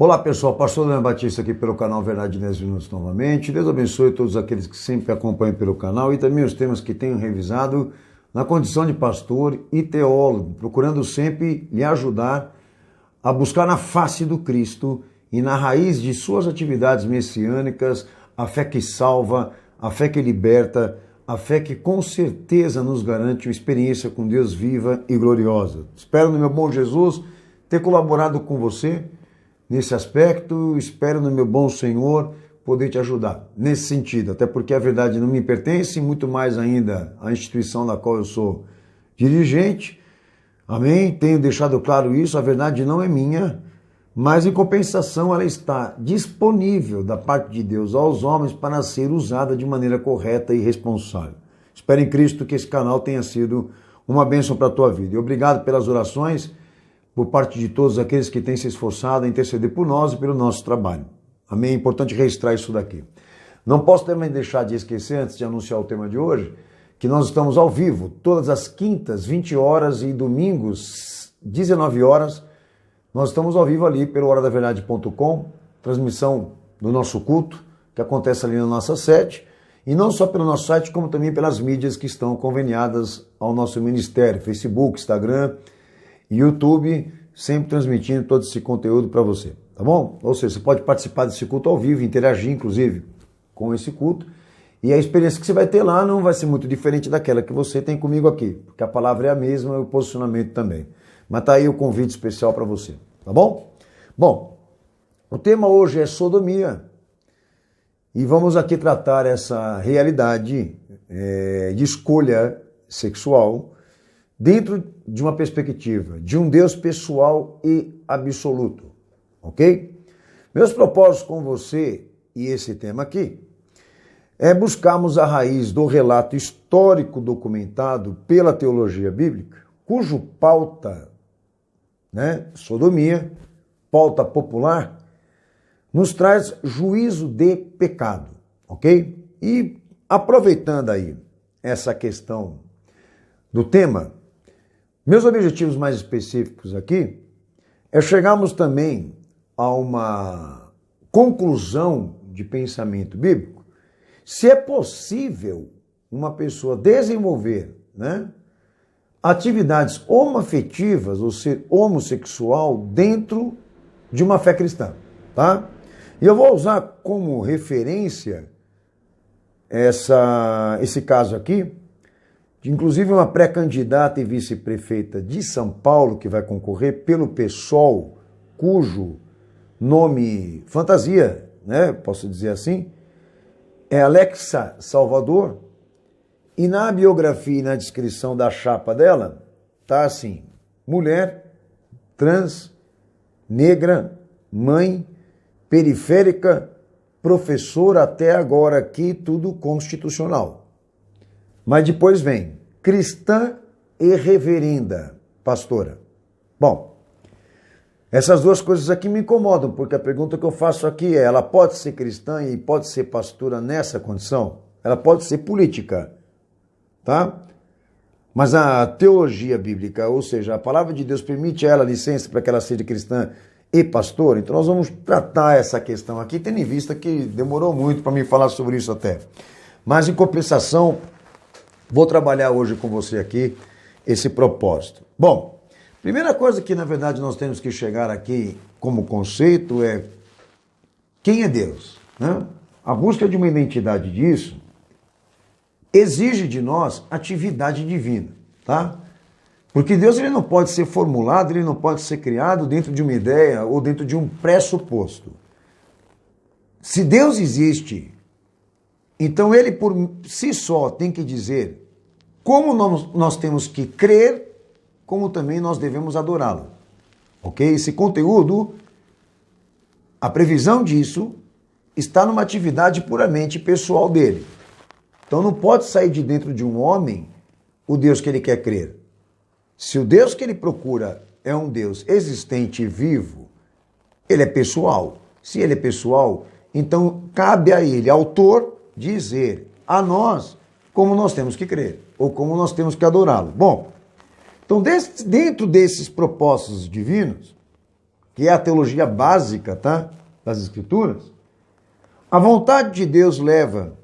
Olá pessoal, Pastor Leandro Batista aqui pelo canal Verdade em 10 Minutos novamente. Deus abençoe todos aqueles que sempre acompanham pelo canal e também os temas que tenho revisado na condição de pastor e teólogo, procurando sempre lhe ajudar a buscar na face do Cristo e na raiz de suas atividades messiânicas a fé que salva, a fé que liberta, a fé que com certeza nos garante uma experiência com Deus viva e gloriosa. Espero no meu bom Jesus ter colaborado com você nesse aspecto, espero no meu bom Senhor poder te ajudar nesse sentido, até porque a verdade não me pertence, muito mais ainda a instituição da qual eu sou dirigente, amém? Tenho deixado claro isso, a verdade não é minha, mas em compensação ela está disponível da parte de Deus aos homens para ser usada de maneira correta e responsável. Espero em Cristo que esse canal tenha sido uma bênção para a tua vida. E obrigado pelas orações por parte de todos aqueles que têm se esforçado a interceder por nós e pelo nosso trabalho. Amém? É importante registrar isso daqui. Não posso também deixar de esquecer, antes de anunciar o tema de hoje, que nós estamos ao vivo, todas as quintas, 20 horas e domingos, 19 horas, nós estamos ao vivo ali pelo horadaverdade.com, transmissão do nosso culto, que acontece ali na nossa sede, e não só pelo nosso site, como também pelas mídias que estão conveniadas ao nosso ministério, Facebook, Instagram, YouTube, sempre transmitindo todo esse conteúdo para você, tá bom? Ou seja, você pode participar desse culto ao vivo, interagir inclusive com esse culto, e a experiência que você vai ter lá não vai ser muito diferente daquela que você tem comigo aqui, porque a palavra é a mesma e o posicionamento também. Mas tá aí o convite especial para você, tá bom? Bom, o tema hoje é sodomia, e vamos aqui tratar essa realidade de escolha sexual dentro de uma perspectiva de um Deus pessoal e absoluto, ok? Meus propósitos com você e esse tema aqui é buscarmos a raiz do relato histórico documentado pela teologia bíblica, cujo pauta, sodomia, pauta popular, nos traz juízo de pecado, ok? E aproveitando aí essa questão do tema, meus objetivos mais específicos aqui é chegarmos também a uma conclusão de pensamento bíblico, se é possível uma pessoa desenvolver atividades homoafetivas ou ser homossexual dentro de uma fé cristã, tá? E eu vou usar como referência esse caso aqui, inclusive uma pré-candidata e vice-prefeita de São Paulo, que vai concorrer pelo PSOL, cujo nome fantasia, posso dizer assim, é Alexa Salvador, e na biografia e na descrição da chapa dela, tá assim, mulher, trans, negra, mãe, periférica, professora, até agora aqui, tudo constitucional. Mas depois vem cristã e reverenda, pastora. Bom, essas duas coisas aqui me incomodam, porque a pergunta que eu faço aqui é, ela pode ser cristã e pode ser pastora nessa condição? Ela pode ser política, tá? Mas a teologia bíblica, ou seja, a palavra de Deus permite a ela licença para que ela seja cristã e pastora? Então nós vamos tratar essa questão aqui, tendo em vista que demorou muito para mim falar sobre isso até. Mas em compensação, vou trabalhar hoje com você aqui esse propósito. Bom, primeira coisa que na verdade nós temos que chegar aqui como conceito é quem é Deus, A busca de uma identidade disso exige de nós atividade divina, tá? Porque Deus ele não pode ser formulado, ele não pode ser criado dentro de uma ideia ou dentro de um pressuposto. Se Deus existe, então ele por si só tem que dizer como nós temos que crer, como também nós devemos adorá-lo. Ok? Esse conteúdo, a previsão disso, está numa atividade puramente pessoal dele. Então não pode sair de dentro de um homem o Deus que ele quer crer. Se o Deus que ele procura é um Deus existente e vivo, ele é pessoal. Se ele é pessoal, então cabe a ele, autor, dizer a nós como nós temos que crer, ou como nós temos que adorá-lo. Bom, então dentro desses propósitos divinos, que é a teologia básica, tá? Das Escrituras, a vontade de Deus leva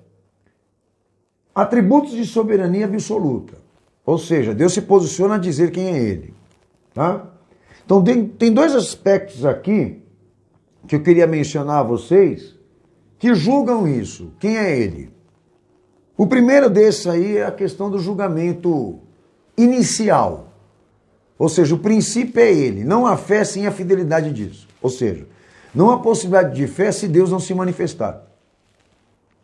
atributos de soberania absoluta. Ou seja, Deus se posiciona a dizer quem é Ele. Tá? Então tem dois aspectos aqui que eu queria mencionar a vocês que julgam isso. Quem é Ele? O primeiro desses aí é a questão do julgamento inicial. Ou seja, o princípio é Ele. Não há fé sem a fidelidade disso. Ou seja, não há possibilidade de fé se Deus não se manifestar.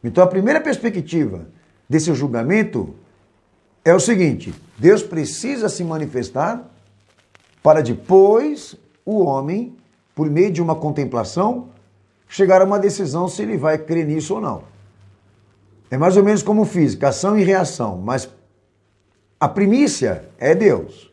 Então a primeira perspectiva desse julgamento é o seguinte: Deus precisa se manifestar para depois o homem, por meio de uma contemplação, chegar a uma decisão se ele vai crer nisso ou não. É mais ou menos como física, ação e reação, mas a primícia é Deus.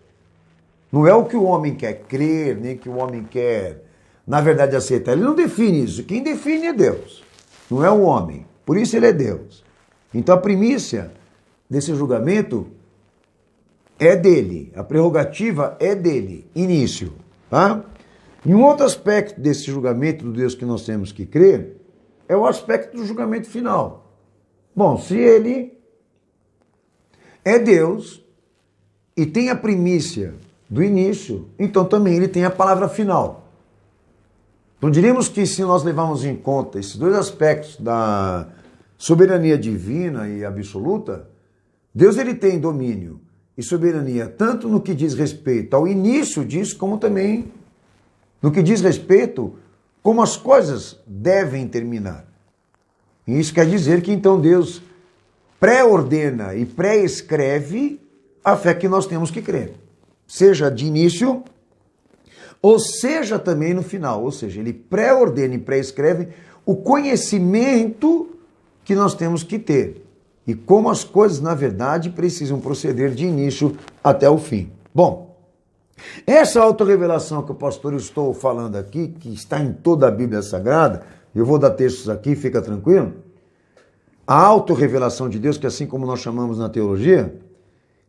Não é o que o homem quer crer, nem o que o homem quer, na verdade, aceitar. Ele não define isso. Quem define é Deus, não é o homem. Por isso ele é Deus. Então a primícia desse julgamento é dele, a prerrogativa é dele, início. Tá? E um outro aspecto desse julgamento do Deus que nós temos que crer é o aspecto do julgamento final. Bom, se ele é Deus e tem a primícia do início, então também ele tem a palavra final. Então diríamos que se nós levarmos em conta esses dois aspectos da soberania divina e absoluta, Deus ele tem domínio e soberania tanto no que diz respeito ao início disso, como também no que diz respeito como as coisas devem terminar. E isso quer dizer que então Deus pré-ordena e pré-escreve a fé que nós temos que crer, seja de início ou seja também no final. Ou seja, ele pré-ordena e pré-escreve o conhecimento que nós temos que ter e como as coisas, na verdade, precisam proceder de início até o fim. Bom, essa autorrevelação que o pastor estou falando aqui, que está em toda a Bíblia Sagrada, eu vou dar textos aqui, fica tranquilo. A autorrevelação de Deus, que assim como nós chamamos na teologia,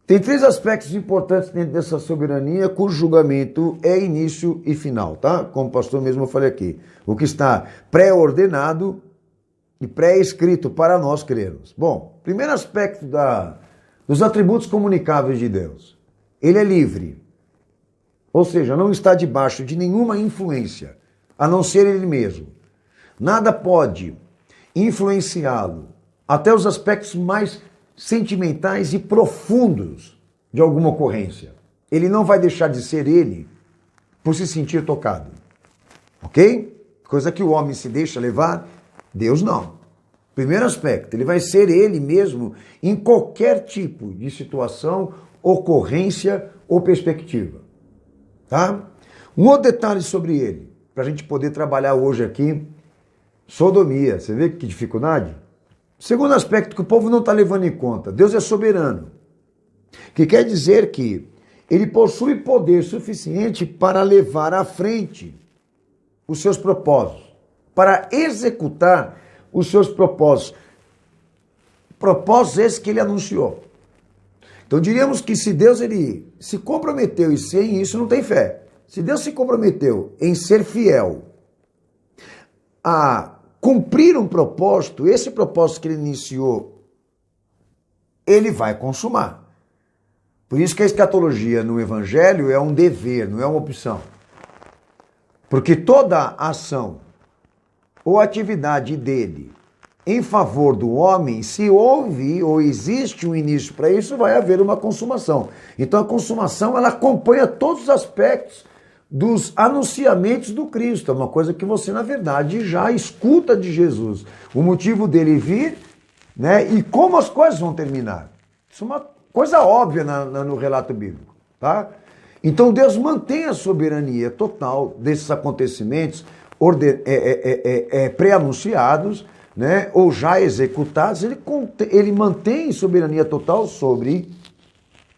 tem três aspectos importantes dentro dessa soberania, cujo julgamento é início e final, tá? Como o pastor mesmo eu falei aqui. O que está pré-ordenado e pré-escrito para nós crermos. Bom, primeiro aspecto dos atributos comunicáveis de Deus. Ele é livre. Ou seja, não está debaixo de nenhuma influência, a não ser ele mesmo. Nada pode influenciá-lo, até os aspectos mais sentimentais e profundos de alguma ocorrência. Ele não vai deixar de ser ele por se sentir tocado. Ok? Coisa que o homem se deixa levar, Deus não. Primeiro aspecto, ele vai ser ele mesmo em qualquer tipo de situação, ocorrência ou perspectiva. Tá? Um outro detalhe sobre ele, para a gente poder trabalhar hoje aqui, sodomia. Você vê que dificuldade? Segundo aspecto que o povo não está levando em conta, Deus é soberano. Que quer dizer que ele possui poder suficiente para levar à frente os seus propósitos, para executar os seus propósitos. Propósitos esses que ele anunciou. Então diríamos que se Deus ele se comprometeu e sem isso não tem fé. Se Deus se comprometeu em ser fiel a cumprir um propósito, esse propósito que ele iniciou, ele vai consumar. Por isso que a escatologia no Evangelho é um dever, não é uma opção. Porque toda ação ou atividade dele em favor do homem, se houve ou existe um início para isso, vai haver uma consumação. Então a consumação ela acompanha todos os aspectos dos anunciamentos do Cristo. É uma coisa que você, na verdade, já escuta de Jesus. O motivo dele vir, né, e como as coisas vão terminar. Isso é uma coisa óbvia no relato bíblico. Tá? Então Deus mantém a soberania total desses acontecimentos pré-anunciados, né, ou já executados. Ele mantém soberania total sobre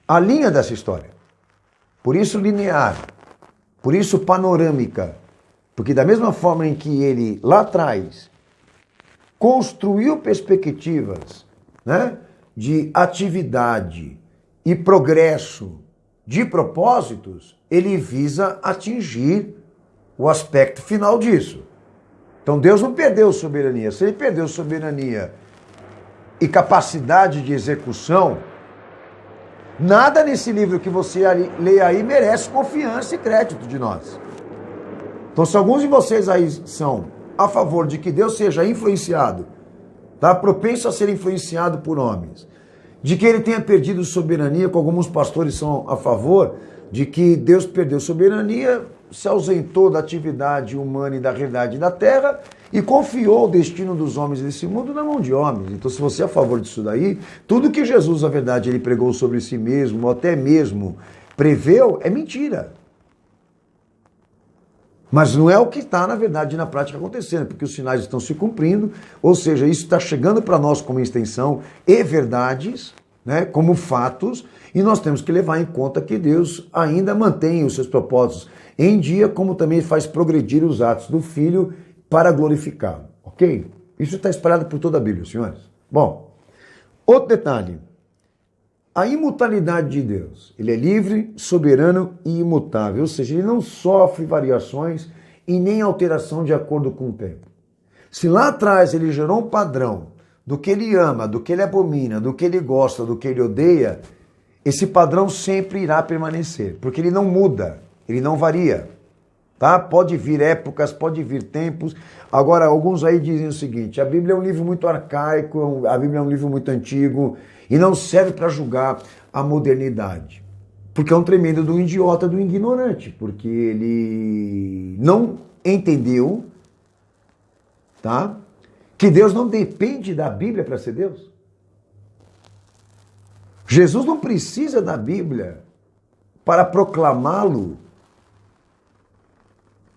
a linha dessa história. Por isso linear. Por isso panorâmica, porque da mesma forma em que ele lá atrás construiu perspectivas, né, de atividade e progresso de propósitos, ele visa atingir o aspecto final disso. Então Deus não perdeu soberania. Se ele perdeu soberania e capacidade de execução, nada nesse livro que você lê aí merece confiança e crédito de nós. Então, se alguns de vocês aí são a favor de que Deus seja influenciado, tá? Propenso a ser influenciado por homens, de que ele tenha perdido soberania, com alguns pastores são a favor de que Deus perdeu soberania, se ausentou da atividade humana e da realidade da terra e confiou o destino dos homens desse mundo na mão de homens. Então, se você é a favor disso daí, tudo que Jesus, na verdade, ele pregou sobre si mesmo, ou até mesmo preveu, é mentira. Mas não é o que está, na verdade, na prática acontecendo, porque os sinais estão se cumprindo, ou seja, isso está chegando para nós como extensão e verdades, né, como fatos, e nós temos que levar em conta que Deus ainda mantém os seus propósitos em dia, como também faz progredir os atos do Filho para glorificá-lo, ok? Isso está espalhado por toda a Bíblia, senhores. Bom, outro detalhe. A imutabilidade de Deus, ele é livre, soberano e imutável, ou seja, ele não sofre variações e nem alteração de acordo com o tempo. Se lá atrás ele gerou um padrão do que ele ama, do que ele abomina, do que ele gosta, do que ele odeia, esse padrão sempre irá permanecer, porque ele não muda, ele não varia. Tá? Pode vir épocas, pode vir tempos. Agora, alguns aí dizem o seguinte, a Bíblia é um livro muito arcaico, a Bíblia é um livro muito antigo e não serve para julgar a modernidade. Porque é um tremendo do idiota, do ignorante, porque ele não entendeu, tá? Que Deus não depende da Bíblia para ser Deus. Jesus não precisa da Bíblia para proclamá-lo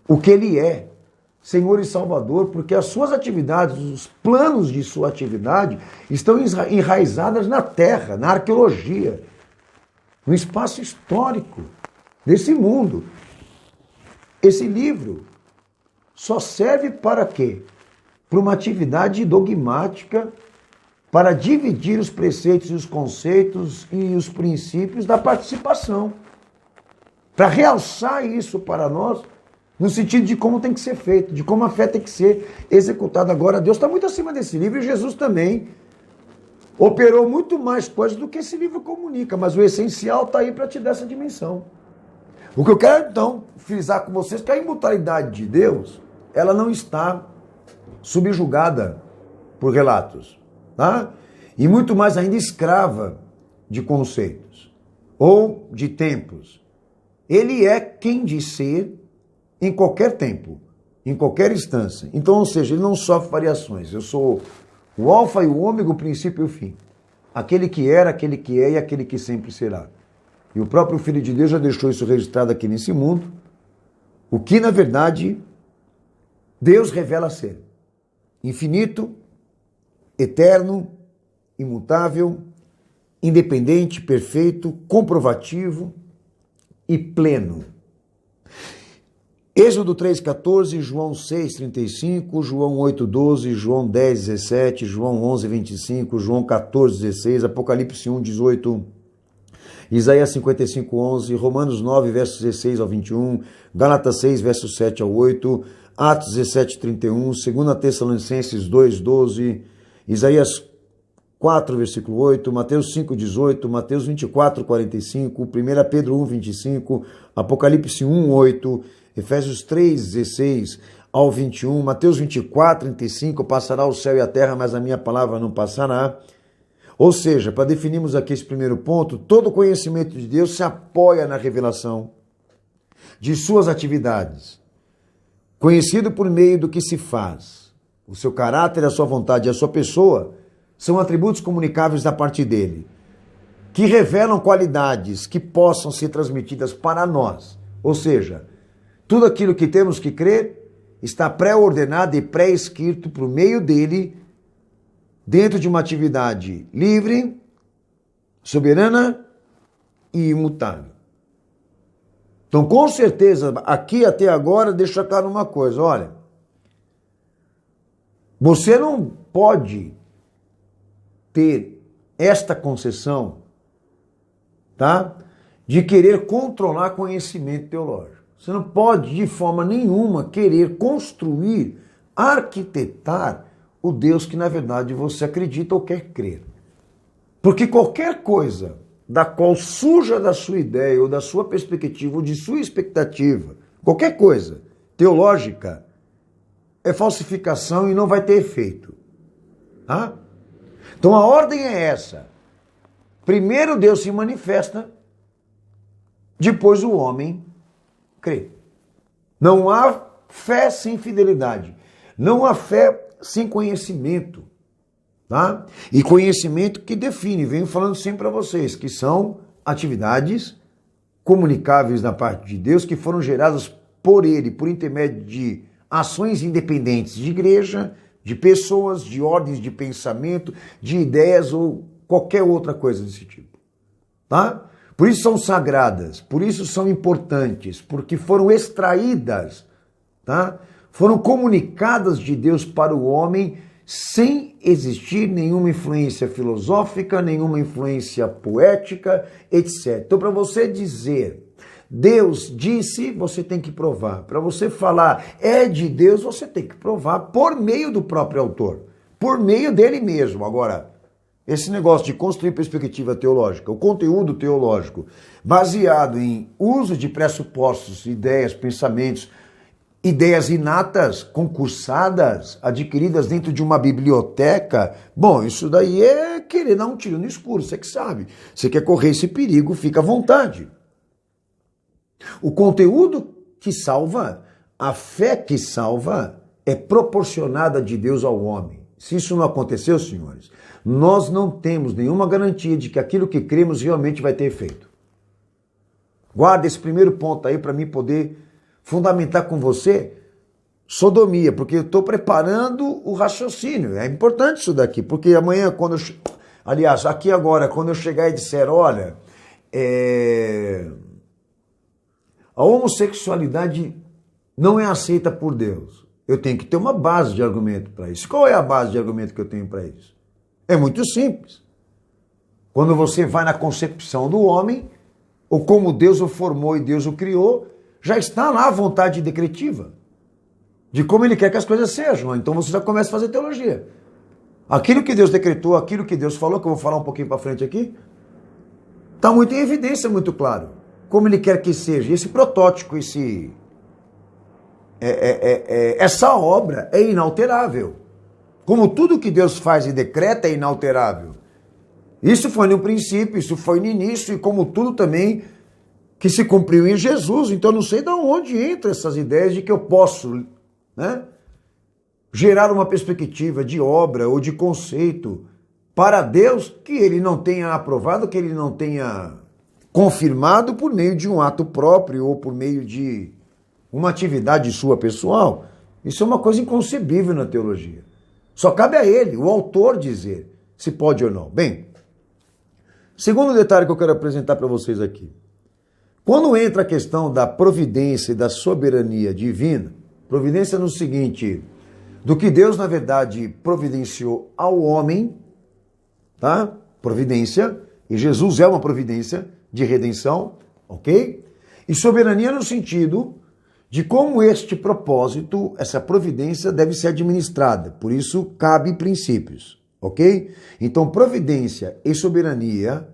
o que ele é, Senhor e Salvador, porque as suas atividades, os planos de sua atividade estão enraizadas na terra, na arqueologia, no espaço histórico desse mundo. Esse livro só serve para quê? Para uma atividade dogmática, para dividir os preceitos e os conceitos e os princípios da participação, para realçar isso para nós, no sentido de como tem que ser feito, de como a fé tem que ser executada. Agora, Deus está muito acima desse livro e Jesus também operou muito mais coisas do que esse livro comunica, mas o essencial está aí para te dar essa dimensão. O que eu quero, então, frisar com vocês é que a imutabilidade de Deus, ela não está subjugada por relatos, tá? E muito mais ainda escrava de conceitos ou de tempos. Ele é quem diz ser em qualquer tempo, em qualquer instância. Então, ou seja, ele não sofre variações. Eu sou o alfa e o ômega, o princípio e o fim. Aquele que era, aquele que é e aquele que sempre será. E o próprio Filho de Deus já deixou isso registrado aqui nesse mundo, o que, na verdade, Deus revela ser. Infinito, eterno, imutável, independente, perfeito, comprovativo e pleno. Êxodo 3,14, João 6,35, João 8,12, João 10,17, João 11,25, João 14,16, Apocalipse 1,18, Isaías 55,11, Romanos 9, versos 16 ao 21, Gálatas 6, versos 7 ao 8, Atos 17:31, 2 Tessalonicenses 2:12, Isaías 4, versículo 8, Mateus 5:18, Mateus 24:45, 1 Pedro 1:25, Apocalipse 1:8, Efésios 3:16 ao 21, Mateus 24:35, passará o céu e a terra, mas a minha palavra não passará. Ou seja, para definirmos aqui esse primeiro ponto, todo conhecimento de Deus se apoia na revelação de suas atividades, conhecido por meio do que se faz. O seu caráter, a sua vontade e a sua pessoa são atributos comunicáveis da parte dele, que revelam qualidades que possam ser transmitidas para nós. Ou seja, tudo aquilo que temos que crer está pré-ordenado e pré-escrito por meio dele, dentro de uma atividade livre, soberana e imutável. Então, com certeza, aqui até agora, deixa claro uma coisa, olha, você não pode ter esta concessão, tá? De querer controlar conhecimento teológico. Você não pode, de forma nenhuma, querer construir, arquitetar o Deus que, na verdade, você acredita ou quer crer. Porque qualquer coisa da qual surja da sua ideia, ou da sua perspectiva, ou de sua expectativa, qualquer coisa teológica, é falsificação e não vai ter efeito. Tá? Então a ordem é essa. Primeiro Deus se manifesta, depois o homem crê. Não há fé sem fidelidade. Não há fé sem conhecimento. Tá? E conhecimento que define, venho falando sempre para vocês, que são atividades comunicáveis da parte de Deus que foram geradas por Ele, por intermédio de ações independentes de igreja, de pessoas, de ordens de pensamento, de ideias ou qualquer outra coisa desse tipo. Tá? Por isso são sagradas, por isso são importantes, porque foram extraídas, tá? Foram comunicadas de Deus para o homem sem existir nenhuma influência filosófica, nenhuma influência poética, etc. Então, para você dizer, Deus disse, você tem que provar. Para você falar, é de Deus, você tem que provar por meio do próprio autor, por meio dele mesmo. Agora, esse negócio de construir perspectiva teológica, o conteúdo teológico, baseado em uso de pressupostos, ideias, pensamentos, ideias inatas, concursadas, adquiridas dentro de uma biblioteca, bom, isso daí é querer dar um tiro no escuro, você que sabe. Você quer correr esse perigo, fica à vontade. O conteúdo que salva, a fé que salva, é proporcionada de Deus ao homem. Se isso não aconteceu, senhores, nós não temos nenhuma garantia de que aquilo que cremos realmente vai ter efeito. Guarda esse primeiro ponto aí para mim poder fundamentar com você sodomia, porque eu estou preparando o raciocínio. É importante isso daqui, porque amanhã, quando eu... Aliás, aqui agora, quando eu chegar e disser, olha, a homossexualidade não é aceita por Deus. Eu tenho que ter uma base de argumento para isso. Qual é a base de argumento que eu tenho para isso? É muito simples. Quando você vai na concepção do homem, ou como Deus o formou e Deus o criou, já está lá a vontade decretiva de como ele quer que as coisas sejam. Então você já começa a fazer teologia. Aquilo que Deus decretou, aquilo que Deus falou, que eu vou falar um pouquinho para frente aqui, está muito em evidência, muito claro. Como ele quer que seja. Esse protótipo, essa obra é inalterável. Como tudo que Deus faz e decreta é inalterável. Isso foi no princípio, isso foi no início, e como tudo também que se cumpriu em Jesus. Então eu não sei de onde entram essas ideias de que eu posso, né, gerar uma perspectiva de obra ou de conceito para Deus que ele não tenha aprovado, que ele não tenha confirmado por meio de um ato próprio ou por meio de uma atividade sua pessoal. Isso é uma coisa inconcebível na teologia. Só cabe a ele, o autor, dizer se pode ou não. Bem, segundo detalhe que eu quero apresentar para vocês aqui. Quando entra a questão da providência e da soberania divina, providência no seguinte, do que Deus, na verdade, providenciou ao homem, tá? Providência, e Jesus é uma providência de redenção, ok? E soberania no sentido de como este propósito, essa providência deve ser administrada. Por isso, cabe princípios, ok? Então, providência e soberania,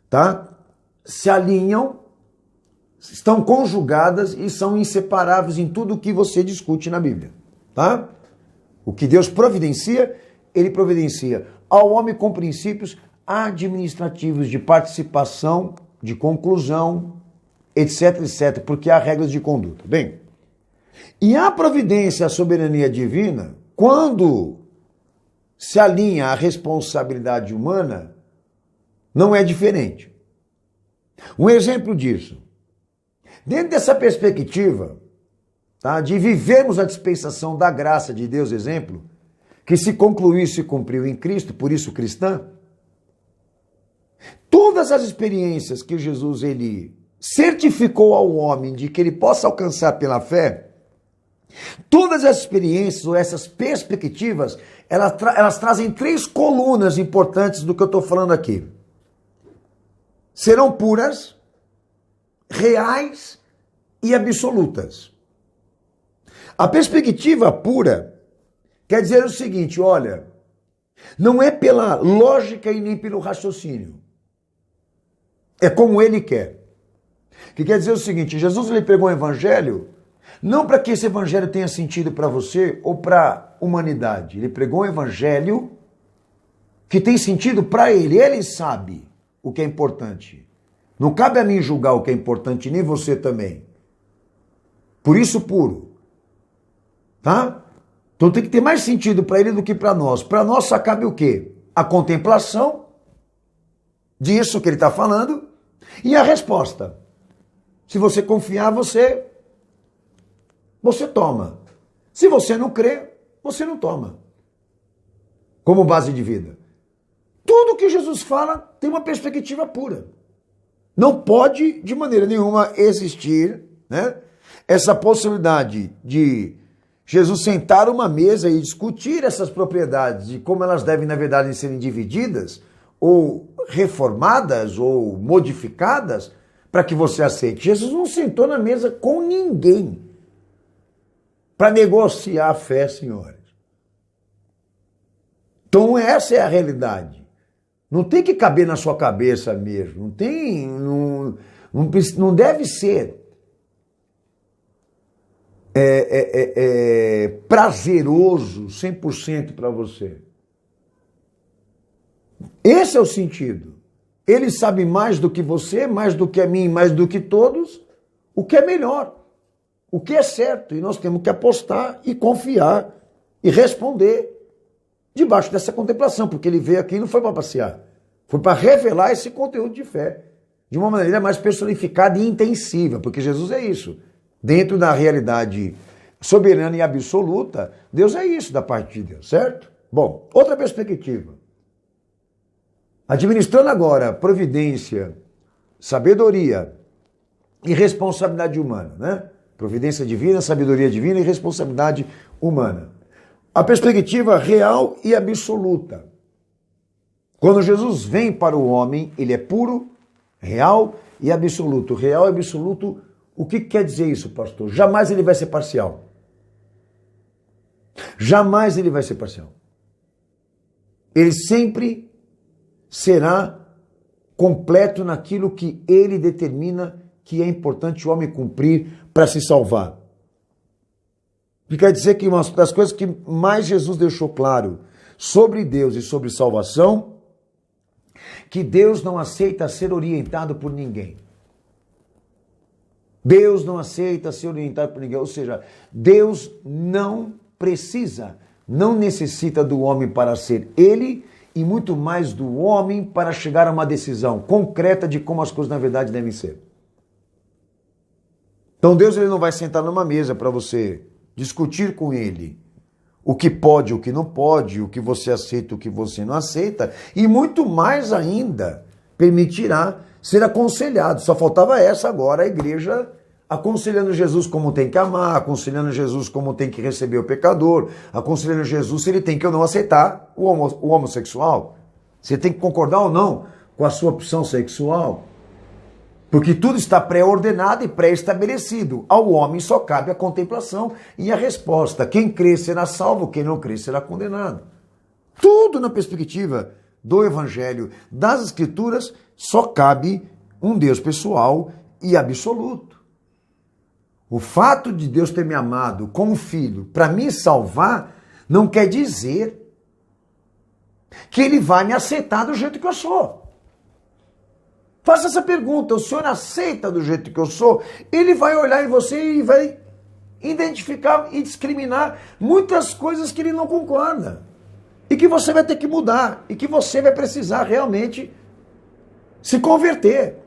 tá? Se alinham, estão conjugadas e são inseparáveis em tudo o que você discute na Bíblia, tá? O que Deus providencia, ele providencia ao homem com princípios administrativos de participação, de conclusão, etc, etc, porque há regras de conduta. Bem, e a providência, a soberania divina, quando se alinha à responsabilidade humana, não é diferente. Um exemplo disso, dentro dessa perspectiva, tá, de vivermos a dispensação da graça de Deus, exemplo, que se concluiu e se cumpriu em Cristo, por isso cristã, todas as experiências que Jesus ele certificou ao homem de que ele possa alcançar pela fé, todas as experiências ou essas perspectivas, elas trazem 3 colunas importantes do que eu estou falando aqui. Serão puras, reais e absolutas. A perspectiva pura quer dizer o seguinte, olha, não é pela lógica e nem pelo raciocínio. É como ele quer. Que quer dizer o seguinte, Jesus ele pregou o evangelho não para que esse evangelho tenha sentido para você ou para a humanidade. Ele pregou um evangelho que tem sentido para ele. Ele sabe o que é importante. Não cabe a mim julgar o que é importante, nem você também. Por isso, puro. Tá? Então tem que ter mais sentido para ele do que para nós. Para nós só cabe o quê? A contemplação disso que ele está falando e a resposta. Se você confiar, você toma. Se você não crê, você não toma. Como base de vida. Tudo que Jesus fala tem uma perspectiva pura. Não pode, de maneira nenhuma, existir, né, essa possibilidade de Jesus sentar uma mesa e discutir essas propriedades de como elas devem, na verdade, serem divididas, ou reformadas, ou modificadas, para que você aceite. Jesus não sentou na mesa com ninguém para negociar a fé, senhores. Então essa é a realidade. Não tem que caber na sua cabeça mesmo. Não deve ser prazeroso 100% para você. Esse é o sentido. Ele sabe mais do que você, mais do que a mim, mais do que todos, o que é melhor, o que é certo. E nós temos que apostar e confiar e responder debaixo dessa contemplação, porque ele veio aqui e não foi para passear. Foi para revelar esse conteúdo de fé de uma maneira mais personificada e intensiva, porque Jesus é isso. Dentro da realidade soberana e absoluta, Deus é isso da parte de Deus, certo? Bom, outra perspectiva. Administrando agora providência, sabedoria e responsabilidade humana, né? Providência divina, sabedoria divina e responsabilidade humana. A perspectiva real e absoluta. Quando Jesus vem para o homem, ele é puro, real e absoluto. Real e absoluto, o que quer dizer isso, pastor? Jamais ele vai ser parcial. Jamais ele vai ser parcial. Ele sempre será completo naquilo que ele determina que é importante o homem cumprir para se salvar. E quer dizer que uma das coisas que mais Jesus deixou claro sobre Deus e sobre salvação, que Deus não aceita ser orientado por ninguém. Deus não aceita ser orientado por ninguém. Ou seja, Deus não precisa, não necessita do homem para ser ele e muito mais do homem para chegar a uma decisão concreta de como as coisas na verdade devem ser. Então Deus ele não vai sentar numa mesa para você discutir com ele o que pode, o que não pode, o que você aceita, o que você não aceita, e muito mais ainda permitirá ser aconselhado. Só faltava essa agora, a igreja aconselhando Jesus como tem que amar, aconselhando Jesus como tem que receber o pecador, aconselhando Jesus se ele tem que ou não aceitar o homossexual, se ele tem que concordar ou não com a sua opção sexual. Porque tudo está pré-ordenado e pré-estabelecido. Ao homem só cabe a contemplação e a resposta. Quem crê será salvo, quem não crê será condenado. Tudo na perspectiva do Evangelho, das Escrituras, só cabe um Deus pessoal e absoluto. O fato de Deus ter me amado como filho para me salvar não quer dizer que ele vai me aceitar do jeito que eu sou. Faça essa pergunta, o senhor aceita do jeito que eu sou? Ele vai olhar em você e vai identificar e discriminar muitas coisas que ele não concorda. E que você vai ter que mudar. E que você vai precisar realmente se converter.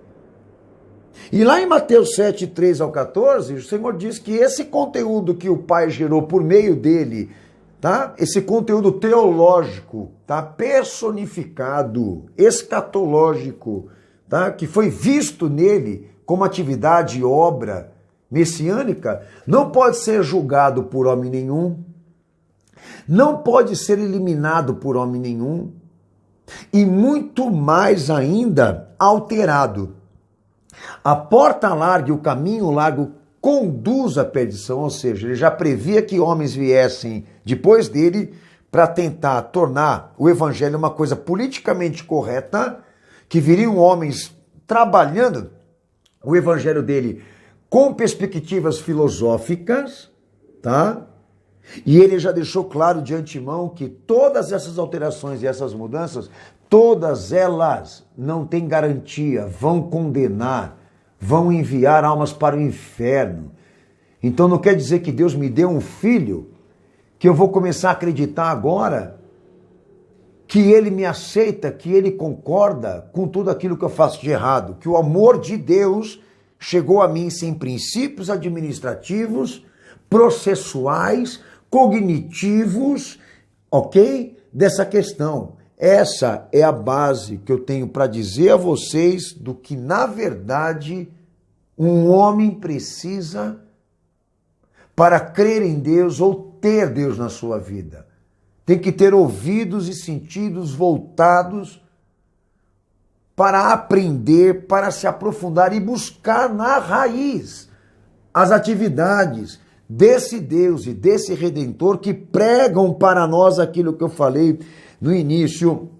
E lá em Mateus 7, 3 ao 14, o Senhor diz que esse conteúdo que o Pai gerou por meio dele, tá? Esse conteúdo teológico, tá? Personificado, escatológico, tá? Que foi visto nele como atividade e obra messiânica, não pode ser julgado por homem nenhum, não pode ser eliminado por homem nenhum, e muito mais ainda alterado. A porta larga e o caminho largo conduz à perdição, ou seja, ele já previa que homens viessem depois dele para tentar tornar o evangelho uma coisa politicamente correta, que viriam homens trabalhando o evangelho dele com perspectivas filosóficas, tá? E ele já deixou claro de antemão que todas essas alterações e essas mudanças, todas elas não têm garantia, vão condenar, vão enviar almas para o inferno. Então não quer dizer que Deus me deu um filho, que eu vou começar a acreditar agora que ele me aceita, que ele concorda com tudo aquilo que eu faço de errado, que o amor de Deus chegou a mim sem princípios administrativos, processuais, cognitivos, ok? Dessa questão. Essa é a base que eu tenho para dizer a vocês do que, na verdade, um homem precisa para crer em Deus ou ter Deus na sua vida. Tem que ter ouvidos e sentidos voltados para aprender, para se aprofundar e buscar na raiz as atividades desse Deus e desse Redentor que pregam para nós aquilo que eu falei no início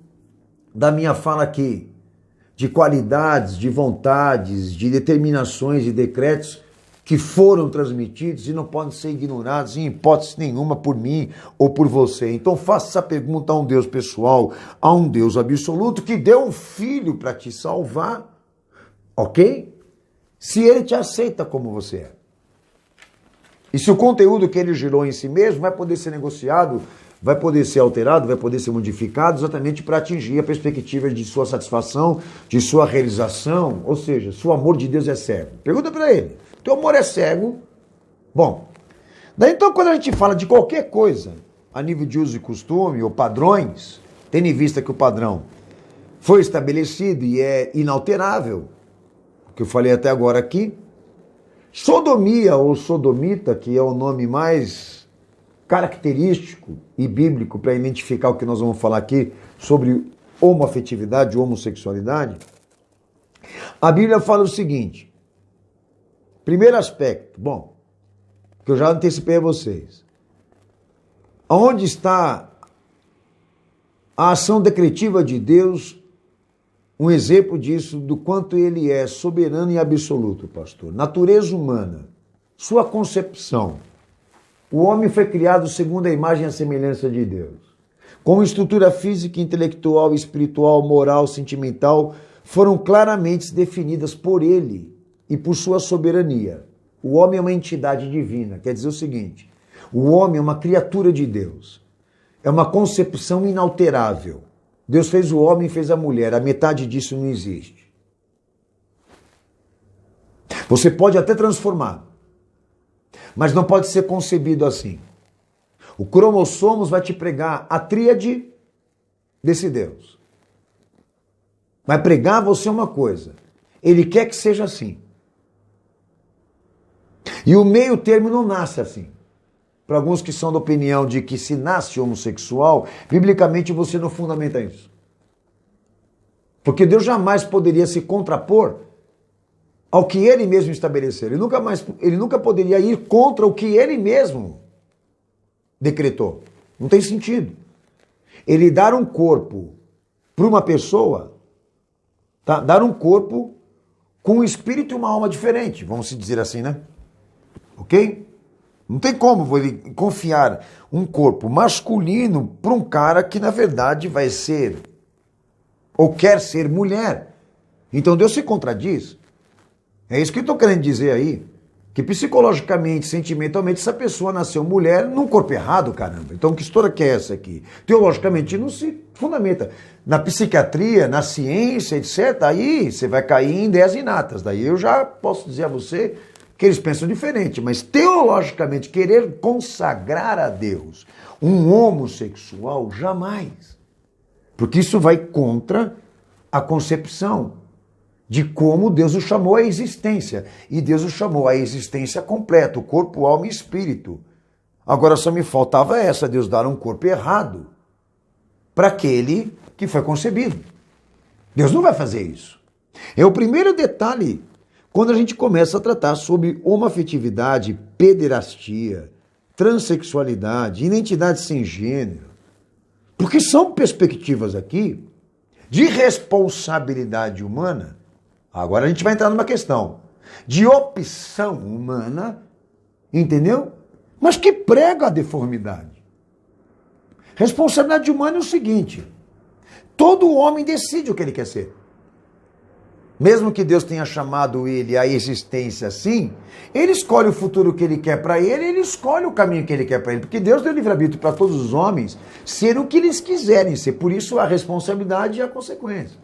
da minha fala aqui, de qualidades, de vontades, de determinações e decretos que foram transmitidos e não podem ser ignorados em hipótese nenhuma por mim ou por você. Então faça essa pergunta a um Deus pessoal, a um Deus absoluto que deu um filho para te salvar, ok? Se ele te aceita como você é. E se o conteúdo que ele gerou em si mesmo vai poder ser negociado, vai poder ser alterado, vai poder ser modificado exatamente para atingir a perspectiva de sua satisfação, de sua realização, ou seja, se o amor de Deus é cego. Pergunta para ele. Teu amor é cego? Bom, daí então quando a gente fala de qualquer coisa, a nível de uso e costume ou padrões, tendo em vista que o padrão foi estabelecido e é inalterável, o que eu falei até agora aqui, sodomia ou sodomita, que é o nome mais característico e bíblico para identificar o que nós vamos falar aqui sobre homoafetividade, homossexualidade, a Bíblia fala o seguinte. Primeiro aspecto, bom, que eu já antecipei a vocês. Onde está a ação decretiva de Deus? Um exemplo disso, do quanto ele é soberano e absoluto, pastor. Natureza humana, sua concepção. O homem foi criado segundo a imagem e a semelhança de Deus. Com estrutura física, intelectual, espiritual, moral, sentimental, foram claramente definidas por ele e por sua soberania. O homem é uma entidade divina, quer dizer o seguinte, o homem é uma criatura de Deus, é uma concepção inalterável. Deus fez o homem e fez a mulher, a metade disso não existe. Você pode até transformar, mas não pode ser concebido assim. O cromossomos vai te pregar a tríade desse Deus. Vai pregar a você uma coisa, ele quer que seja assim. E o meio termo não nasce assim. Para alguns que são da opinião de que se nasce homossexual, biblicamente você não fundamenta isso. Porque Deus jamais poderia se contrapor ao que ele mesmo estabeleceu. Ele nunca poderia ir contra o que ele mesmo decretou. Não tem sentido. Ele dar um corpo para uma pessoa, tá? Dar um corpo com um espírito e uma alma diferente, vamos se dizer assim, né? Ok? Não tem como ele confiar um corpo masculino para um cara que, na verdade, vai ser ou quer ser mulher. Então Deus se contradiz. É isso que eu estou querendo dizer aí. Que psicologicamente, sentimentalmente, essa pessoa nasceu mulher num corpo errado, caramba. Então que história que é essa aqui? Teologicamente não se fundamenta. Na psiquiatria, na ciência, etc., aí você vai cair em ideias inatas. Daí eu já posso dizer a você que eles pensam diferente, mas teologicamente querer consagrar a Deus um homossexual, jamais. Porque isso vai contra a concepção de como Deus o chamou à existência. E Deus o chamou à existência completa, o corpo, alma e espírito. Agora só me faltava essa, Deus dar um corpo errado para aquele que foi concebido. Deus não vai fazer isso. É o primeiro detalhe. quando a gente começa a tratar sobre homoafetividade, pederastia, transexualidade, identidade sem gênero. Porque são perspectivas aqui de responsabilidade humana. Agora a gente vai entrar numa questão de opção humana, entendeu? Mas que prega a deformidade. Responsabilidade humana é o seguinte: todo homem decide o que ele quer ser. Mesmo que Deus tenha chamado ele à existência assim, ele escolhe o futuro que ele quer para ele, ele escolhe o caminho que ele quer para ele, porque Deus deu livre-arbítrio para todos os homens ser o que eles quiserem ser, por isso a responsabilidade e a consequência.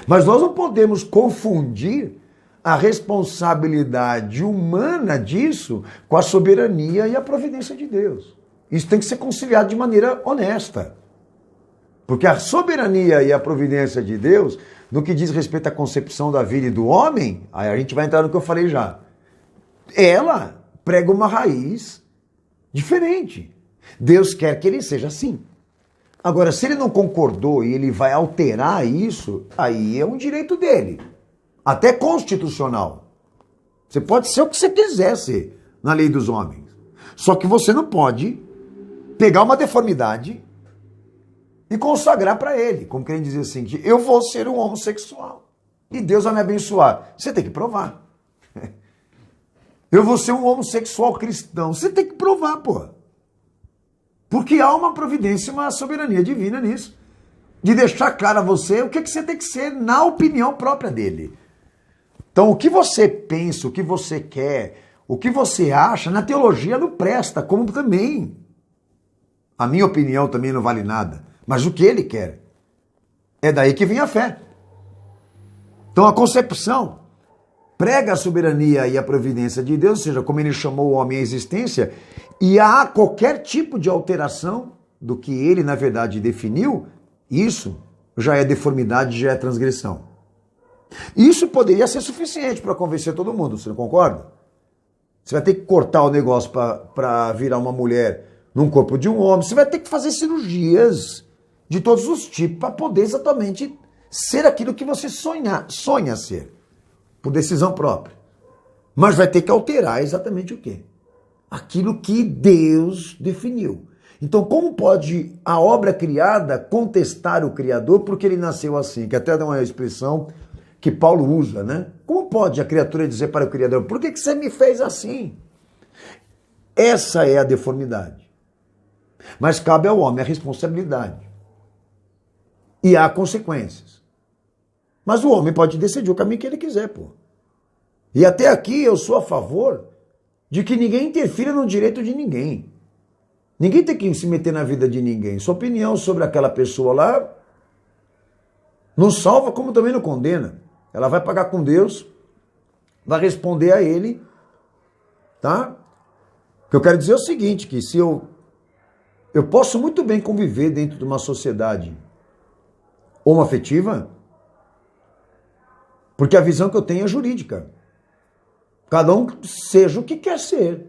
Mas nós não podemos confundir a responsabilidade humana disso com a soberania e a providência de Deus. Isso tem que ser conciliado de maneira honesta. Porque a soberania e a providência de Deus, no que diz respeito à concepção da vida e do homem, aí a gente vai entrar no que eu falei já. Ela prega uma raiz diferente. Deus quer que ele seja assim. Agora, se ele não concordou e ele vai alterar isso, aí é um direito dele. Até constitucional. Você pode ser o que você quiser ser na lei dos homens. Só que você não pode pegar uma deformidade e consagrar para ele, como querem dizer assim, que eu vou ser um homossexual e Deus vai me abençoar. Você tem que provar. Eu vou ser um homossexual cristão. Você tem que provar, pô. Porque há uma providência, uma soberania divina nisso. De deixar claro a você o que você tem que ser na opinião própria dele. Então, o que você pensa, o que você quer, o que você acha, na teologia não presta, como também. A minha opinião também não vale nada. Mas o que ele quer. É daí que vem a fé. Então a concepção prega a soberania e a providência de Deus, ou seja, como ele chamou o homem à existência, e há qualquer tipo de alteração do que ele, na verdade, definiu, isso já é deformidade, já é transgressão. Isso poderia ser suficiente para convencer todo mundo, você não concorda? Você vai ter que cortar o negócio para virar uma mulher num corpo de um homem, você vai ter que fazer cirurgias de todos os tipos para poder exatamente ser aquilo que você sonha ser, por decisão própria. Mas vai ter que alterar exatamente o quê? Aquilo que Deus definiu. Então, como pode a obra criada contestar o Criador porque ele nasceu assim? Que até dá uma expressão que Paulo usa, né? Como pode a criatura dizer para o Criador, por que você me fez assim? Essa é a deformidade. Mas cabe ao homem a responsabilidade. E há consequências. Mas o homem pode decidir o caminho que ele quiser, pô. E até aqui eu sou a favor de que ninguém interfira no direito de ninguém. Ninguém tem que se meter na vida de ninguém. Sua opinião sobre aquela pessoa lá não salva, como também não condena. Ela vai pagar com Deus, vai responder a ele, tá? O que eu quero dizer é o seguinte, que se eu posso muito bem conviver dentro de uma sociedade homoafetiva, porque a visão que eu tenho é jurídica. Cada um seja o que quer ser.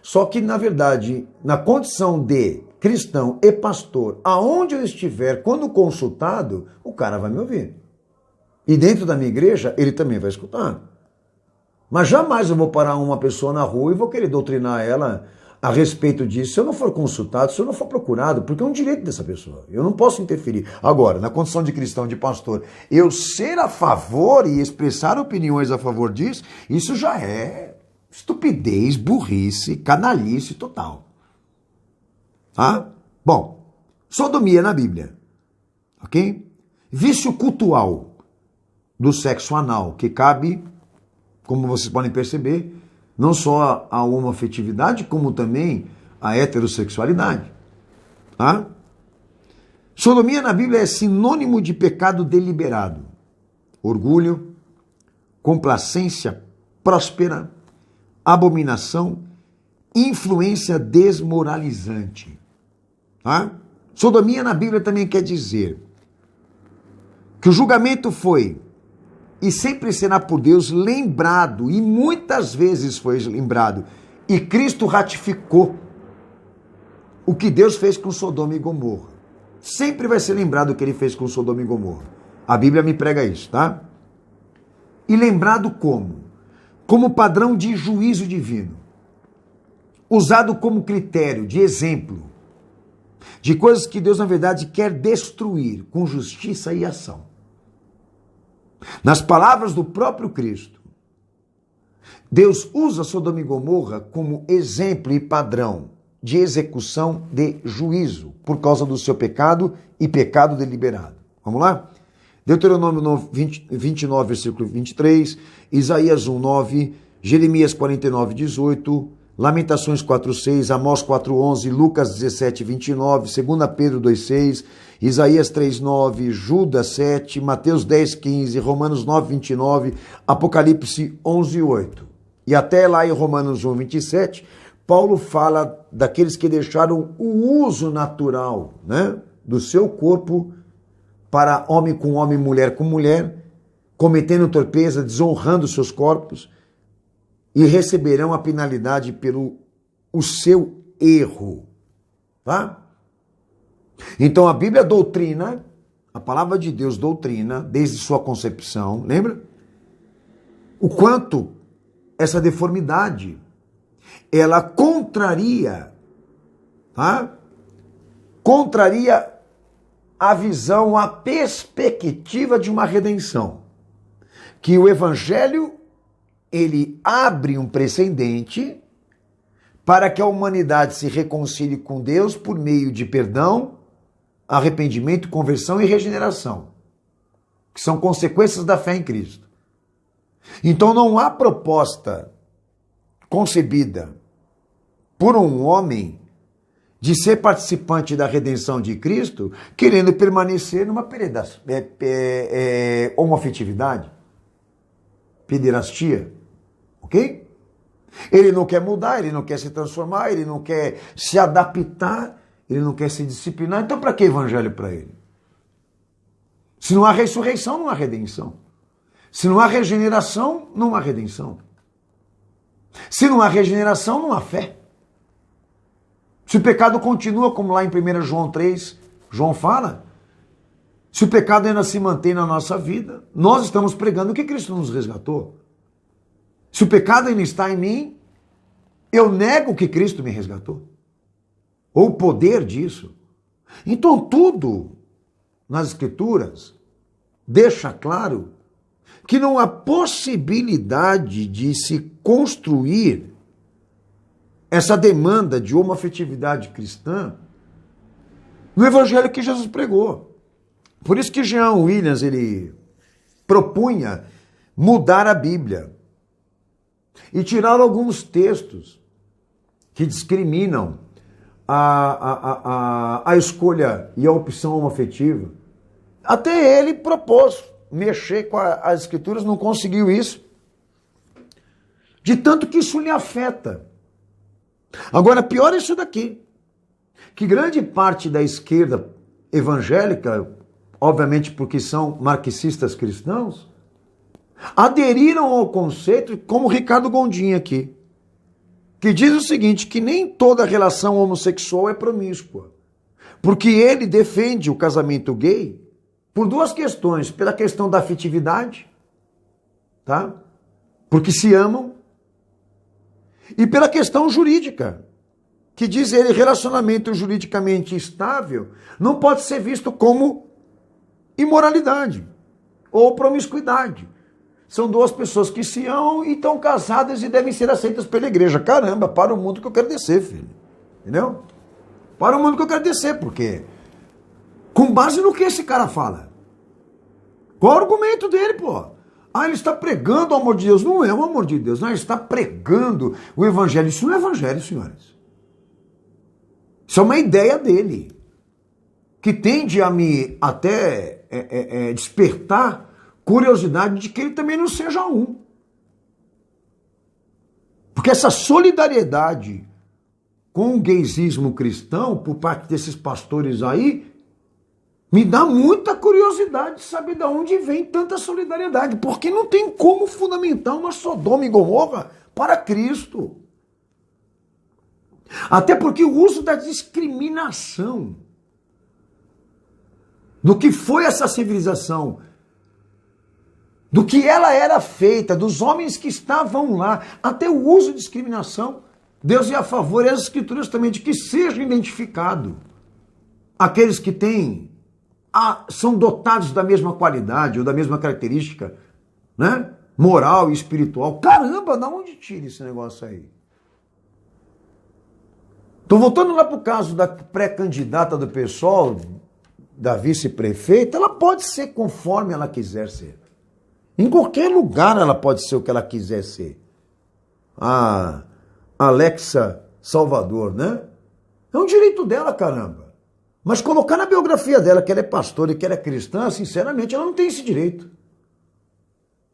Só que, na verdade, na condição de cristão e pastor, aonde eu estiver, quando consultado, o cara vai me ouvir. E dentro da minha igreja, ele também vai escutar. Mas jamais eu vou parar uma pessoa na rua e vou querer doutrinar ela a respeito disso, se eu não for consultado, se eu não for procurado, porque é um direito dessa pessoa. Eu não posso interferir. Agora, na condição de cristão, de pastor, eu ser a favor e expressar opiniões a favor disso, isso já é estupidez, burrice, canalice total. Tá? Bom, sodomia na Bíblia. Ok? Vício cultual do sexo anal, que cabe, como vocês podem perceber, não só a homoafetividade, como também a heterossexualidade. Tá? Sodomia na Bíblia é sinônimo de pecado deliberado. Orgulho, complacência próspera, abominação, influência desmoralizante. Tá? Sodomia na Bíblia também quer dizer que o julgamento foi e sempre será por Deus lembrado, e muitas vezes foi lembrado, e Cristo ratificou o que Deus fez com Sodoma e Gomorra. Sempre vai ser lembrado o que ele fez com Sodoma e Gomorra. A Bíblia me prega isso, tá? e lembrado como? Como padrão de juízo divino. Usado como critério de exemplo de coisas que Deus, na verdade, quer destruir com justiça e ação. Nas palavras do próprio Cristo, Deus usa Sodoma e Gomorra como exemplo e padrão de execução de juízo por causa do seu pecado e pecado deliberado. Vamos lá? Deuteronômio 29, versículo 23, Isaías 1, 9, Jeremias 49, 18, Lamentações 4:6, Amós 4:11, Lucas 17:29, 2 Pedro 2:6, Isaías 3:9, Judas 7, Mateus 10:15, Romanos 9:29, Apocalipse 11:8. E até lá em Romanos 1:27, Paulo fala daqueles que deixaram o uso natural, né, do seu corpo para homem com homem, mulher com mulher, cometendo torpeza, desonrando seus corpos, e receberão a penalidade pelo o seu erro, tá? Então a Bíblia doutrina, a palavra de Deus doutrina, desde sua concepção, lembra? O quanto essa deformidade, ela contraria, tá? Contraria a visão, a perspectiva de uma redenção. Que o Evangelho, ele abre um precedente para que a humanidade se reconcilie com Deus por meio de perdão, arrependimento, conversão e regeneração, que são consequências da fé em Cristo. Então não há proposta concebida por um homem de ser participante da redenção de Cristo, querendo permanecer numa homoafetividade, pederastia. Ok? Ele não quer mudar, ele não quer se transformar, ele não quer se adaptar, ele não quer se disciplinar. Então, para que evangelho para ele? Se não há ressurreição, não há redenção. Se não há regeneração, não há redenção. Se não há regeneração, não há fé. Se o pecado continua, como lá em 1 João 3, João fala, se o pecado ainda se mantém na nossa vida, nós estamos pregando que Cristo nos resgatou. Se o pecado ainda está em mim, eu nego que Cristo me resgatou. Ou o poder disso. Então tudo nas Escrituras deixa claro que não há possibilidade de se construir essa demanda de homoafetividade cristã no evangelho que Jesus pregou. Por isso que Jean Williams, ele propunha mudar a Bíblia e tirar alguns textos que discriminam a escolha e a opção homoafetiva. Até ele propôs mexer com as Escrituras, não conseguiu isso, de tanto que isso lhe afeta. Agora, pior é isso daqui, que grande parte da esquerda evangélica, obviamente porque são marxistas cristãos, aderiram ao conceito, como Ricardo Gondim aqui, que diz o seguinte, que nem toda relação homossexual é promíscua, porque ele defende o casamento gay por duas questões, pela questão da afetividade, tá? Porque se amam, e pela questão jurídica, que diz ele, relacionamento juridicamente estável não pode ser visto como imoralidade ou promiscuidade. São duas pessoas que se amam e estão casadas e devem ser aceitas pela igreja. Caramba, para o mundo que eu quero descer, filho. Entendeu? Para o mundo que eu quero descer, porque com base no que esse cara fala? Qual o argumento dele, pô? Ah, ele está pregando o amor de Deus. Não é o amor de Deus, não, ele está pregando o evangelho. Isso não é evangelho, senhores. Isso é uma ideia dele, que tende a me até despertar curiosidade de que ele também não seja um. Porque essa solidariedade com o gaysismo cristão, por parte desses pastores aí, me dá muita curiosidade de saber de onde vem tanta solidariedade, porque não tem como fundamentar uma Sodoma e Gomorra para Cristo. Até porque o uso da discriminação do que foi essa civilização do que ela era feita, dos homens que estavam lá, até o uso de discriminação. Deus é a favor, e as escrituras também, de que seja identificado aqueles que são dotados da mesma qualidade ou da mesma característica, né? Moral e espiritual. Caramba, de onde tira esse negócio aí? Então, voltando lá para o caso da pré-candidata do PSOL, da vice-prefeita, ela pode ser conforme ela quiser ser. Em qualquer lugar ela pode ser o que ela quiser ser. A Alexa Salvador, né? É um direito dela, caramba. Mas colocar na biografia dela que ela é pastora e que ela é cristã, sinceramente, ela não tem esse direito.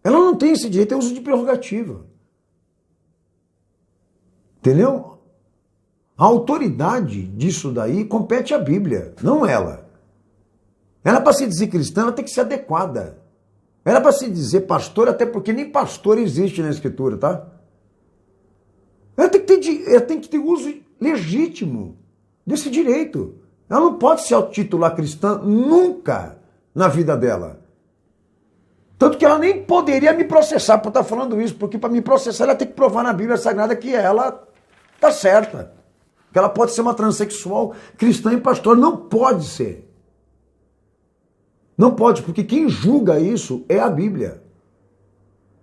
Ela não tem esse direito, é uso de prerrogativa. Entendeu? A autoridade disso daí compete à Bíblia, não ela. Ela, para se dizer cristã, ela tem que ser adequada. Ela, para se dizer pastor, até porque nem pastor existe na Escritura, tá? Ela tem que ter uso legítimo desse direito. Ela não pode se autotitular cristã nunca na vida dela. Tanto que ela nem poderia me processar por estar falando isso, porque para me processar ela tem que provar na Bíblia Sagrada que ela está certa. Que ela pode ser uma transexual cristã e pastor. Não pode ser. Não pode, porque quem julga isso é a Bíblia.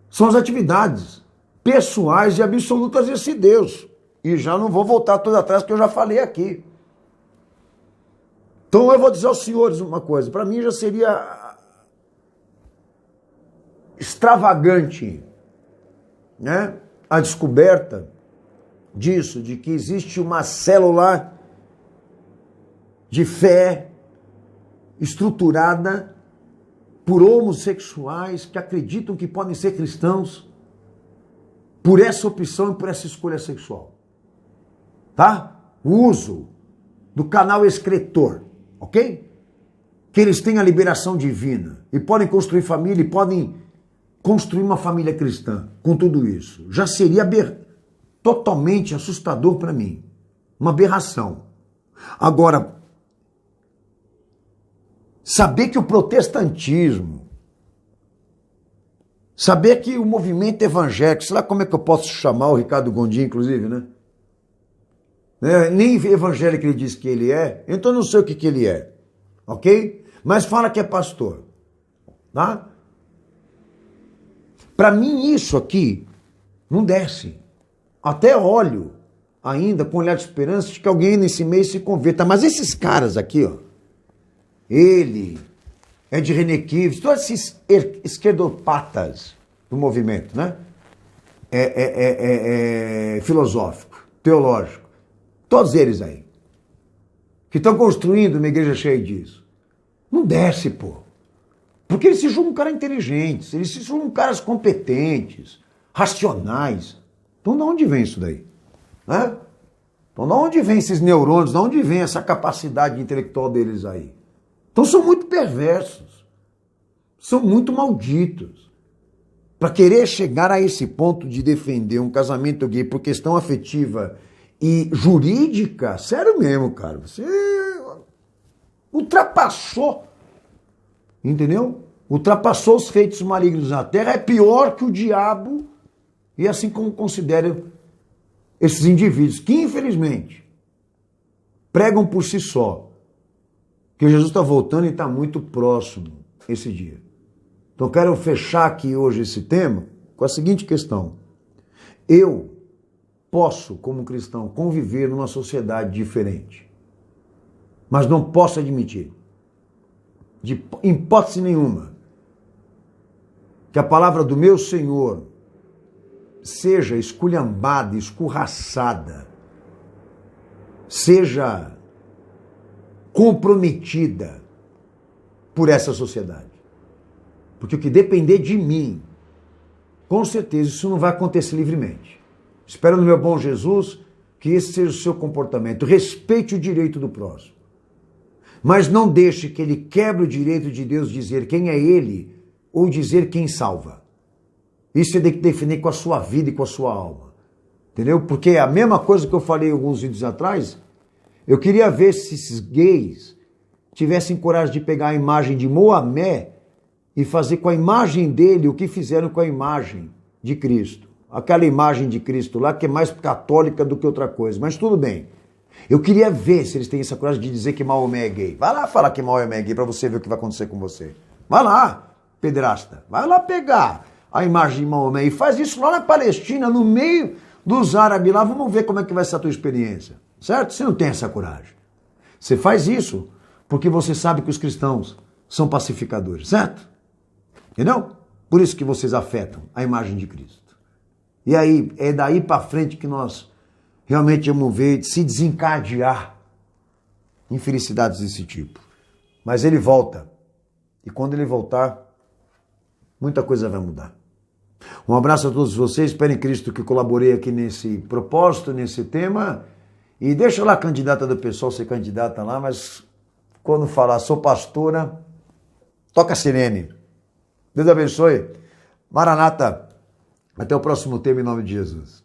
São as atividades pessoais e absolutas desse Deus. E já não vou voltar tudo atrás, que eu já falei aqui. Então eu vou dizer aos senhores uma coisa. Para mim já seria extravagante, né, a descoberta disso, de que existe uma célula de fé estruturada por homossexuais que acreditam que podem ser cristãos por essa opção e por essa escolha sexual. Tá? O uso do canal excretor, ok? Que eles têm a liberação divina e podem construir família e podem construir uma família cristã com tudo isso. Já seria totalmente assustador para mim. Uma aberração. Agora, saber que o protestantismo, saber que o movimento evangélico, sei lá como é que eu posso chamar o Ricardo Gondim, inclusive, né? Nem evangélico ele diz que ele é, então eu não sei o que ele é, ok? Mas fala que é pastor, tá? Para mim isso aqui não desce. Até olho ainda com olhar de esperança de que alguém nesse meio se converta. Mas esses caras aqui, ó, ele, Ed Renekiewicz, todos esses esquerdopatas do movimento, né? Filosófico, teológico, todos eles aí, que estão construindo uma igreja cheia disso. Não desce, pô. Porque eles se julgam caras inteligentes, eles se julgam caras competentes, racionais. Então de onde vem isso daí? Né? Então de onde vem esses neurônios, de onde vem essa capacidade intelectual deles aí? Então são muito perversos, são muito malditos. Para querer chegar a esse ponto de defender um casamento gay por questão afetiva e jurídica, sério mesmo, cara, você ultrapassou. Entendeu? Ultrapassou os feitos malignos na terra, é pior que o diabo, e assim como consideram esses indivíduos, que infelizmente pregam por si só, que Jesus está voltando e está muito próximo esse dia. Então quero fechar aqui hoje esse tema com a seguinte questão. Eu posso, como cristão, conviver numa sociedade diferente, mas não posso admitir, de hipótese nenhuma, que a palavra do meu Senhor seja esculhambada, escorraçada, seja comprometida por essa sociedade. Porque o que depender de mim, com certeza isso não vai acontecer livremente. Espero no meu bom Jesus que esse seja o seu comportamento. Respeite o direito do próximo. Mas não deixe que ele quebre o direito de Deus dizer quem é ele ou dizer quem salva. Isso você tem que definir com a sua vida e com a sua alma. Entendeu? Porque é a mesma coisa que eu falei alguns vídeos atrás. Eu queria ver se esses gays tivessem coragem de pegar a imagem de Maomé e fazer com a imagem dele o que fizeram com a imagem de Cristo. Aquela imagem de Cristo lá que é mais católica do que outra coisa, mas tudo bem. Eu queria ver se eles têm essa coragem de dizer que Maomé é gay. Vai lá falar que Maomé é gay para você ver o que vai acontecer com você. Vai lá, pederasta. Vai lá pegar a imagem de Maomé e faz isso lá na Palestina, no meio dos árabes lá. Vamos ver como é que vai ser a tua experiência. Certo? Você não tem essa coragem. Você faz isso porque você sabe que os cristãos são pacificadores, certo? Entendeu? Por isso que vocês afetam a imagem de Cristo. E aí, é daí para frente que nós realmente vamos ver se desencadear infelicidades desse tipo. Mas ele volta. E quando ele voltar, muita coisa vai mudar. Um abraço a todos vocês. Espero em Cristo que colaborei aqui nesse propósito, nesse tema. E deixa lá a candidata do pessoal ser candidata lá, mas quando falar sou pastora, toca a sirene. Deus abençoe. Maranata. Até o próximo tema em nome de Jesus.